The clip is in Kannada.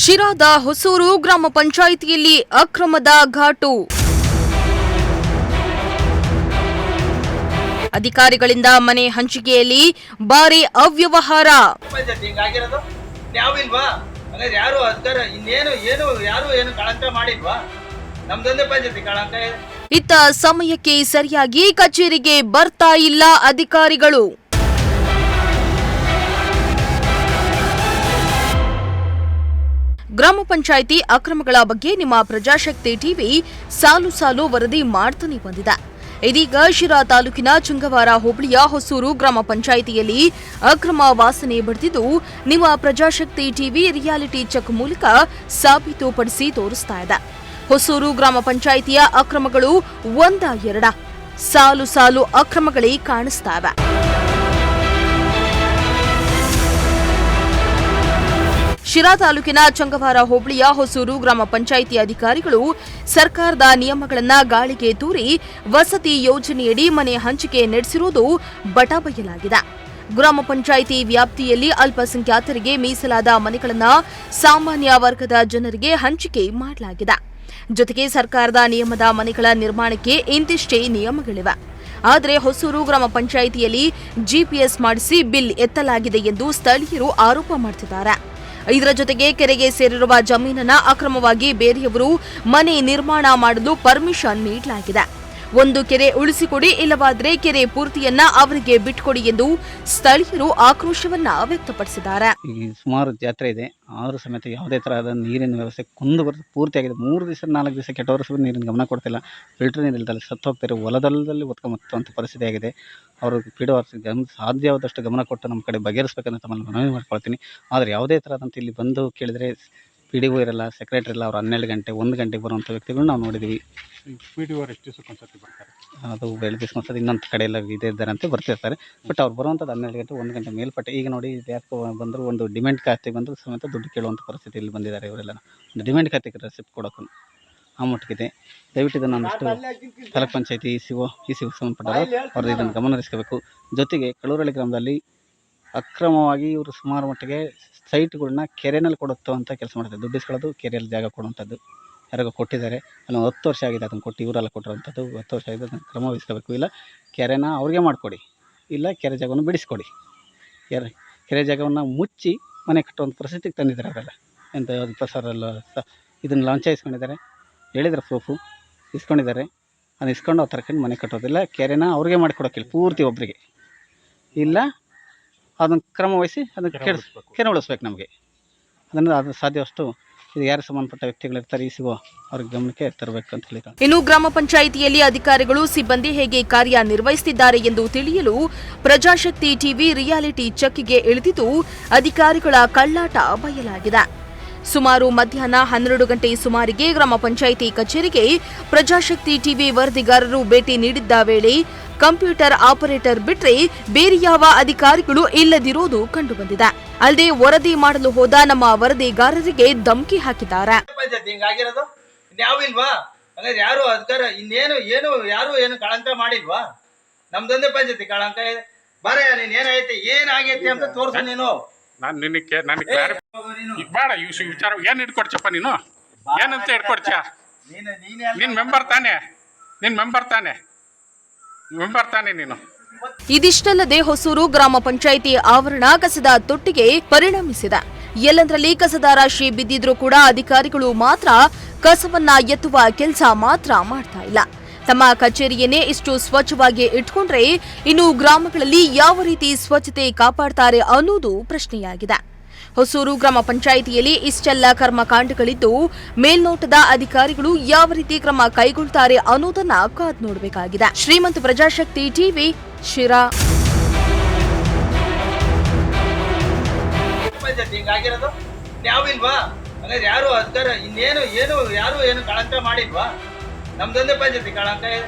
ಶಿರಾದ ಹೊಸೂರು ಗ್ರಾಮ ಪಂಚಾಯಿತಿಯಲ್ಲಿ ಅಕ್ರಮದ ಘಾಟು. ಅಧಿಕಾರಿಗಳಿಂದ ಮನೆ ಹಂಚಿಕೆಯಲ್ಲಿ ಭಾರಿ ಅವ್ಯವಹಾರ. ಇತ್ತ ಸಮಯಕ್ಕೆ ಸರಿಯಾಗಿ ಕಚೇರಿಗೆ ಬರ್ತಾ ಇಲ್ಲ ಅಧಿಕಾರಿಗಳು. ಗ್ರಾಮ ಪಂಚಾಯಿತಿ ಅಕ್ರಮಗಳ ಬಗ್ಗೆ ನಿಮ್ಮ ಪ್ರಜಾಶಕ್ತಿ ಟಿವಿ ಸಾಲು ಸಾಲು ವರದಿ ಮಾಡ್ತಾನೆ ಬಂದಿದೆ. ಇದೀಗ ಶಿರಾ ತಾಲೂಕಿನ ಚುಂಗವಾರ ಹೋಬಳಿಯ ಹೊಸೂರು ಗ್ರಾಮ ಪಂಚಾಯಿತಿಯಲ್ಲಿ ಅಕ್ರಮ ವಾಸನೆ ಬಡಿದಿದ್ದು ನಿಮ್ಮ ಪ್ರಜಾಶಕ್ತಿ ಟಿವಿ ರಿಯಾಲಿಟಿ ಚೆಕ್ ಮೂಲಕ ಸಾಬೀತುಪಡಿಸಿ ತೋರಿಸ್ತಾ ಇದೆ. ಹೊಸೂರು ಗ್ರಾಮ ಪಂಚಾಯಿತಿಯ ಅಕ್ರಮಗಳು ಒಂದ ಎರಡ, ಸಾಲು ಸಾಲು ಅಕ್ರಮಗಳೇ ಕಾಣಿಸ್ತಾ ಇವೆ. ಶಿರಾ ತಾಲೂಕಿನ ಚಂಗವಾರ ಹೋಬಳಿಯ ಹೊಸೂರು ಗ್ರಾಮ ಪಂಚಾಯಿತಿ ಅಧಿಕಾರಿಗಳು ಸರ್ಕಾರದ ನಿಯಮಗಳನ್ನು ಗಾಳಿಗೆ ತೂರಿ ವಸತಿ ಯೋಜನೆಯಡಿ ಮನೆ ಹಂಚಿಕೆ ನಡೆಸಿರುವುದು ಬಟಾಬಯಲಾಗಿದೆ. ಗ್ರಾಮ ಪಂಚಾಯಿತಿ ವ್ಯಾಪ್ತಿಯಲ್ಲಿ ಅಲ್ಪಸಂಖ್ಯಾತರಿಗೆ ಮೀಸಲಾದ ಮನೆಗಳನ್ನು ಸಾಮಾನ್ಯ ವರ್ಗದ ಜನರಿಗೆ ಹಂಚಿಕೆ ಮಾಡಲಾಗಿದೆ. ಜೊತೆಗೆ ಸರ್ಕಾರದ ನಿಯಮದ ಮನೆಗಳ ನಿರ್ಮಾಣಕ್ಕೆ ಇಂತಿಷ್ಟೇ ನಿಯಮಗಳಿವೆ. ಆದರೆ ಹೊಸೂರು ಗ್ರಾಮ ಪಂಚಾಯಿತಿಯಲ್ಲಿ ಜಿಪಿಎಸ್ ಮಾಡಿಸಿ ಬಿಲ್ ಎತ್ತಲಾಗಿದೆ ಎಂದು ಸ್ಥಳೀಯರು ಆರೋಪ ಮಾಡುತ್ತಿದ್ದಾರೆ. ಇದರ ಜೊತೆಗೆ ಕೆರೆಗೆ ಸೇರಿರುವ ಜಮೀನನ್ನ ಅಕ್ರಮವಾಗಿ ಬೇರೆಯವರು ಮನೆ ನಿರ್ಮಾಣ ಮಾಡಲು ಪರ್ಮಿಷನ್ ನೀಡಲಾಗಿದೆ. ಒಂದು ಕೆರೆ ಉಳಿಸಿಕೊಡಿ, ಇಲ್ಲವಾದರೆ ಕೆರೆ ಪೂರ್ತಿಯನ್ನ ಅವರಿಗೆ ಬಿಟ್ಕೊಡಿ ಎಂದು ಸ್ಥಳೀಯರು ಆಕ್ರೋಶವನ್ನ ವ್ಯಕ್ತಪಡಿಸಿದ್ದಾರೆ. ಈ ಸುಮಾರು ಜಾತ್ರೆ ಇದೆ, ಆದರೂ ಸಮೇತ ಯಾವುದೇ ತರಹದ ನೀರಿನ ವ್ಯವಸ್ಥೆ ಕುಂದು ಬರುತ್ತೆ, ಪೂರ್ತಿಯಾಗಿದೆ. 3 ದಿವಸ 4 ದಿವಸ ಕೆಟ್ಟವರು ಸಹ ನೀರಿನ ಗಮನ ಕೊಡ್ತಿಲ್ಲ. ಫಿಲ್ಟರ್ ನೀರಿಲ್ಲದಲ್ಲಿ ಸತ್ತು ಹೋಗ್ತಾರೆ, ಹೊಲದಲ್ಲದಲ್ಲಿ ಒತ್ಕೊಂಬತ್ತುವಂಥ ಪರಿಸ್ಥಿತಿ ಆಗಿದೆ. ಅವರು ಪೀಡವಾರ್ಸಿಗೆ ಸಾಧ್ಯವಾದಷ್ಟು ಗಮನ ಕೊಟ್ಟು ನಮ್ಮ ಕಡೆ ಬಗೆಹರಿಸಬೇಕಂತ ತಮ್ಮಲ್ಲಿ ಮನವಿ ಮಾಡ್ಕೊಳ್ತೀನಿ. ಆದರೆ ಯಾವುದೇ ಥರದಂತ ಇಲ್ಲಿ ಬಂದು ಕೇಳಿದರೆ PDO ಇರಲ್ಲ, ಸೆಕ್ರೆಟರಿ ಇಲ್ಲ. ಅವರು 12 ಗಂಟೆ 1 ಗಂಟೆಗೆ ಬರುವಂಥ ವ್ಯಕ್ತಿಗಳು ನಾವು ನೋಡಿದ್ದೀವಿ. PDO ಎಷ್ಟು ದಿವಸಕ್ಕೆ ಒಂದ್ಸತಿ ಬರ್ತಾರೆ? ಅದು ಬೆಳಗ್ಗೆ ಒಂದ್ಸತಿ ಇನ್ನೊಂದು ಕಡೆ ಎಲ್ಲ ಇದ್ದಾರಂತೆ ಬರ್ತಿರ್ತಾರೆ. ಬಟ್ ಅವ್ರು ಬರುವಂಥದ್ದು 12 ಗಂಟೆ 1 ಗಂಟೆ ಮೇಲ್ಪಟ್ಟೆ. ಈಗ ನೋಡಿ ಯಾಕೆ ಬಂದರೂ ಒಂದು ಡಿಮ್ಯಾಂಡ್ ಖಾತೆಗೆ ಬಂದರೂ ಸಮೇತ ದುಡ್ಡು ಕೇಳುವಂಥ ಪರಿಸ್ಥಿತಿಯಲ್ಲಿ ಬಂದಿದ್ದಾರೆ ಇವರೆಲ್ಲ. ಒಂದು ಡಿಮ್ಯಾಂಡ್ ಖಾತೆಗೆ ರೆಸಿಪ್ಟ್ ಕೊಡೋಕ್ಕೂ ಆ ಮಟ್ಟಿಗಿದೆ. ದಯವಿಟ್ಟು ಇದನ್ನು ಒಂದಷ್ಟು ತಾಲೂಕ್ ಪಂಚಾಯತಿ ಇ ಸಿ ಸಂಬಂಧಪಟ್ಟವರು ಅವ್ರದ್ದು ಇದನ್ನು ಗಮನಹರಿಸಬೇಕು. ಜೊತೆಗೆ ಕಳೂರಳ್ಳಿ ಗ್ರಾಮದಲ್ಲಿ ಅಕ್ರಮವಾಗಿ ಇವರು ಸುಮಾರು ಮಟ್ಟಿಗೆ ಸೈಟ್ಗಳನ್ನ ಕೆರೆನಲ್ಲಿ ಕೊಡುತ್ತವಂಥ ಕೆಲಸ ಮಾಡ್ತಾರೆ. ದುಡ್ಡು ಇಸ್ಕೊಳ್ಳೋದು, ಕೆರೆಯಲ್ಲಿ ಜಾಗ ಕೊಡುವಂಥದ್ದು ಯಾರಿಗೂ ಕೊಟ್ಟಿದ್ದಾರೆ. ಅಲ್ಲಿ 10 ವರ್ಷ ಆಗಿದೆ ಅದನ್ನು ಕೊಟ್ಟು, ಇವರೆಲ್ಲ ಕೊಟ್ಟಿರೋಂಥದ್ದು 10 ವರ್ಷ ಆಗಿದೆ. ಅದನ್ನು ಕ್ರಮ ವಹಿಸ್ಕೋಬೇಕು. ಇಲ್ಲ ಕೆರೆನ ಅವ್ರಿಗೆ ಮಾಡಿಕೊಡಿ, ಇಲ್ಲ ಕೆರೆ ಜಾಗವನ್ನು ಬಿಡಿಸ್ಕೊಡಿ. ಕೆರೆ ಜಾಗವನ್ನು ಮುಚ್ಚಿ ಮನೆ ಕಟ್ಟುವಂಥ ಪರಿಸ್ಥಿತಿಗೆ ತಂದಿದ್ದಾರೆ ಅವರೆಲ್ಲ. ಎಂತ ಪ್ರಸಾರಲ್ಲ ಇದನ್ನು ಲಾಂಚಾಯಿಸ್ಕೊಂಡಿದ್ದಾರೆ, ಹೇಳಿದ್ರೆ ಪ್ರೂಫು ಇಸ್ಕೊಂಡಿದ್ದಾರೆ. ಅದನ್ನು ಇಸ್ಕೊಂಡು ಅವ್ರು ತರ್ಕೊಂಡು ಮನೆ ಕಟ್ಟೋದಿಲ್ಲ. ಕೆರೆನ ಅವ್ರಿಗೆ ಮಾಡಿಕೊಡೋಕ್ಕಿಲ್ಲ, ಪೂರ್ತಿ ಒಬ್ಬರಿಗೆ. ಇಲ್ಲ ಅದನ್ನು ಕ್ರಮ ವಹಿಸಿ ಅದನ್ನು ಕೆರೆ ಉಳಿಸ್ಬೇಕು ನಮಗೆ. ಅದನ್ನು ಅದು ಸಾಧ್ಯವಷ್ಟು ಇದು ಯಾರು ಸಂಬಂಧಪಟ್ಟ ವ್ಯಕ್ತಿಗಳಿರ್ತಾರೆ ಇ ಸಿ ಅವ್ರಿಗೆ ಗಮನಕ್ಕೆ ತರಬೇಕು ಅಂತ ಹೇಳಿದ್ದಾರೆ. ಇನ್ನು ಗ್ರಾಮ ಪಂಚಾಯಿತಿಯಲ್ಲಿ ಅಧಿಕಾರಿಗಳು ಸಿಬ್ಬಂದಿ ಹೇಗೆ ಕಾರ್ಯನಿರ್ವಹಿಸುತ್ತಿದ್ದಾರೆ ಎಂದು ತಿಳಿಯಲು ಪ್ರಜಾಶಕ್ತಿ ಟಿವಿ ರಿಯಾಲಿಟಿ ಚೆಕ್ಗೆ ಇಳಿದಿದ್ದು ಅಧಿಕಾರಿಗಳ ಕಳ್ಳಾಟ ಬಯಲಾಗಿದೆ. ಸುಮಾರು ಮಧ್ಯಾಹ್ನ 12 ಗಂಟೆ ಸುಮಾರಿಗೆ ಗ್ರಾಮ ಪಂಚಾಯಿತಿ ಕಚೇರಿಗೆ ಪ್ರಜಾಶಕ್ತಿ ಟಿವಿ ವರದಿಗಾರರು ಭೇಟಿ ನೀಡಿದ್ದ ವೇಳೆ ಕಂಪ್ಯೂಟರ್ ಆಪರೇಟರ್ ಬಿಟ್ರೆ ಬೇರೆ ಯಾವ ಅಧಿಕಾರಿಗಳು ಇಲ್ಲದಿರುವುದು ಕಂಡುಬಂದಿದೆ. ಅಲ್ಲದೆ ವರದಿ ಮಾಡಲು ಹೋದ ನಮ್ಮ ವರದಿಗಾರರಿಗೆ ಧಮಕಿ ಹಾಕಿದ್ದಾರೆ. ಯಾರು ಅಧಿಕಾರ ಏನು ಕಳಂಕ ಮಾಡಿಲ್ವಾ? ನಮ್ದೊಂದೇ ಪಂಚಾಯತಿ ಕಳಂಕ ಇದೆ. ಬರ ನೀನ್ ಏನಾಗೈತೆ ಏನಾಗೈತಿ ಅಂತ ತೋರ್ಸು. ನೀನು ಬೇಡ ವಿಚಾರ ಏನ್ ಇಟ್ಕೊಡ್ಚಪ್ಪ, ನೀನು ಏನಂತ ಇಟ್ಕೊಡ್ಚ? ನಿನ್ ಮೆಂಬರ್ ತಾನೆ ನೀನು. ಇದಿಷ್ಟಲ್ಲದೆ ಹೊಸೂರು ಗ್ರಾಮ ಪಂಚಾಯಿತಿ ಆವರಣ ಕಸದ ತೊಟ್ಟಿಗೆ ಪರಿಣಮಿಸಿದೆ. ಎಲ್ಲಂದ್ರಲ್ಲಿ ಕಸದ ರಾಶಿ ಬಿದ್ದಿದ್ರೂ ಕೂಡ ಅಧಿಕಾರಿಗಳು ಮಾತ್ರ ಕಸವನ್ನ ಎತ್ತುವ ಕೆಲಸ ಮಾತ್ರ ಮಾಡ್ತಾ ಇಲ್ಲ. ತಮ್ಮ ಕಚೇರಿಯನ್ನೇ ಇಷ್ಟು ಸ್ವಚ್ಛವಾಗಿ ಇಟ್ಕೊಂಡ್ರೆ ಇನ್ನು ಗ್ರಾಮಗಳಲ್ಲಿ ಯಾವ ರೀತಿ ಸ್ವಚ್ಛತೆ ಕಾಪಾಡ್ತಾರೆ ಅನ್ನೋದು ಪ್ರಶ್ನೆಯಾಗಿದೆ. ಹೊಸೂರು ಗ್ರಾಮ ಪಂಚಾಯಿತಿಯಲ್ಲಿ ಇಷ್ಟೆಲ್ಲ ಕರ್ಮಕಾಂಡಗಳಿದ್ದು ಮೇಲ್ನೋಟದ ಅಧಿಕಾರಿಗಳು ಯಾವ ರೀತಿ ಕ್ರಮ ಕೈಗೊಳ್ತಾರೆ ಅನ್ನೋದನ್ನ ಕಾದ್ ನೋಡಬೇಕಾಗಿದೆ. ಶ್ರೀಮಂತ ಪ್ರಜಾಶಕ್ತಿ ಟಿವಿ, ಶಿರಾ. ಯಾರು ಅಧಿಕಾರ ಏನು ಕಳಂಕ ಮಾಡಿಲ್ವಾ? ನಮ್ದೊಂದೇ ಪಂಚಾಯತಿ ಕಳಂಕ ಇದೆ.